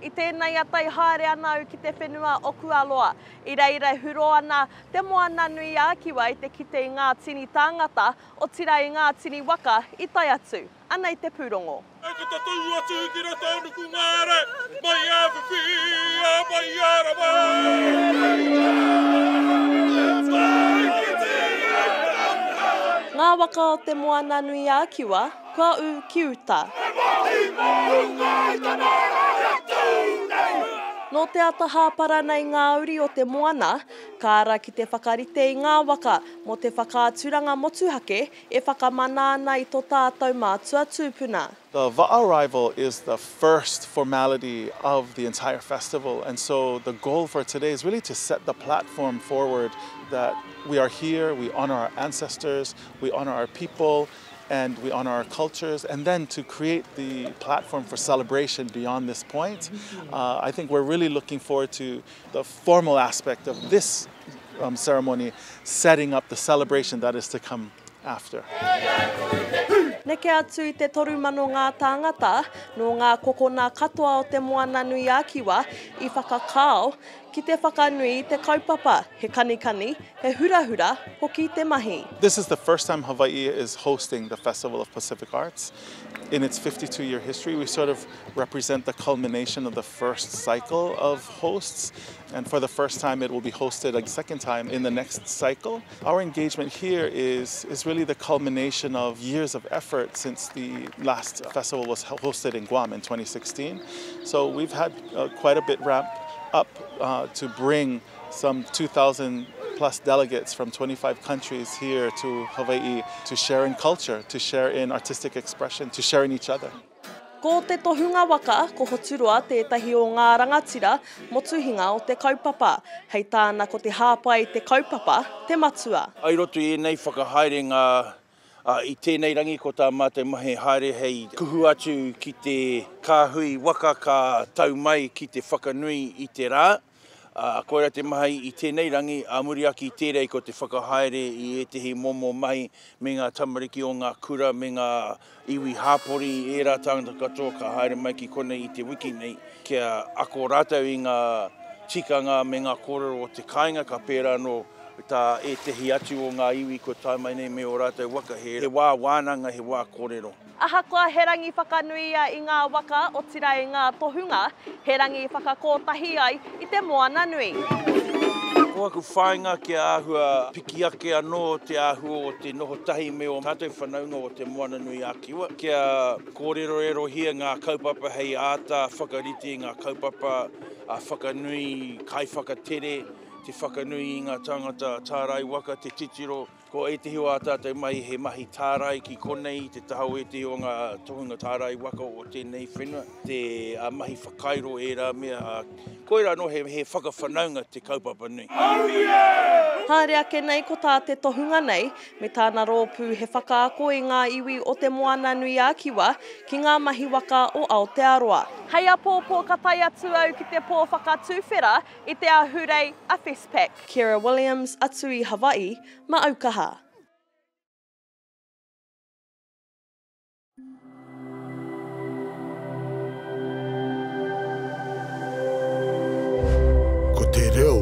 I tēnei atai haere ana au ki te whenua o Kualoa. I reira huro ana Te Moana Nui a Kiwa I te kite I ngā tini tangata o tira I ngā tini waka I tai atu. Ana I te pūrongo. Ngā waka o Te Moana Nui a Kiwa, kua u ki uta. Nō te ata hāpara nei ngā uri o te moana, ka ara ki te whakarite I ngā waka mo te whakaaturanga motuhake e whakamanaana I tō tātou mātua tūpuna. The Va'a arrival is the first formality of the entire festival, and so the goal for today is really to set the platform forward that we are here, we honor our ancestors, we honor our people, and we honor our cultures, and then to create the platform for celebration beyond this point. I think we're really looking forward to the formal aspect of this ceremony, setting up the celebration that is to come after. Neke atu I te toru mano ngā tangata no ngā kokona katoa o Te Moana Nui a Kiwa I whakakao ki te whakanui te kaupapa, he kanikani, he hurahura, hoki te mahi. This is the first time Hawaii is hosting the Festival of Pacific Arts. In its 52-year history, we sort of represent the culmination of the first cycle of hosts. And for the first time, it will be hosted a second time in the next cycle. Our engagement here is really the culmination of years of effort since the last festival was hosted in Guam in 2016. So we've had quite a bit ramp up to bring some 2,000 plus delegates from 25 countries here to Hawaii to share in culture, to share in artistic expression, to share in each other. Ko te tohunga waka, ko hoturua tētahi o ngā rangatira motuhinga o te kaupapa. Hei tāna ko te hāpai te kaupapa, te matua. Ai roto I nei whakahaere ngā I tēnei rangi ko tā mate mahe haere hei kuhu atu ki te kāhui waka ka tau mai ki te whakanui I te rā. Koera te mahi I tēnei rangi a muri aki I tērei ko te whakahaere I etehi momo mahi me ngā tamariki o ngā kura me ngā iwi hāpori e rā tangata katoa ka haere mai ki konei I te wiki nei. Kia ako rātau I ngā tikanga me ngā kōrero o te kāinga ka pērā no tā e tehi atu o ngā iwi ko tā mai nei me o rātou waka he wā wānanga he wā kōrero. Ahakoa he rangi whakanuia I ngā waka o tira I ngā tohunga, he rangi whakakōtahi ai I Te Moana Nui. Ko aku whāinga kia āhua piki ake anō te āhua o te noho tahi me o tātou whanaunga o Te Moana Nui a Kiwa. Kia kōrero hia ngā kaupapa hei āta whakarite, ngā kaupapa a whakanui, kai whakatere, te whakanui I ngā tangata tārai waka, te titiro. Ko e tehi o a tātou mai he mahi tārai ki konei, te tahau e tehi o ngā tohunga tārai waka o tēnei whenua. Te mahi whakairo e rā mea, koe rā no he whakawhanaunga te kaupapa nui. Oh yeah! Haere ake nei ko tā te tohunga nei, me tāna rōpū he whakaako I ngā iwi o Te Moana Nui a Kiwa ki ngā mahi waka o Aotearoa. Hei a pōpō ka tai atu au ki te pō whakatūwhera I te ahurei a Festpac. Kira Williams, atu I Hawai'i, ma Aukaha. Ko te reo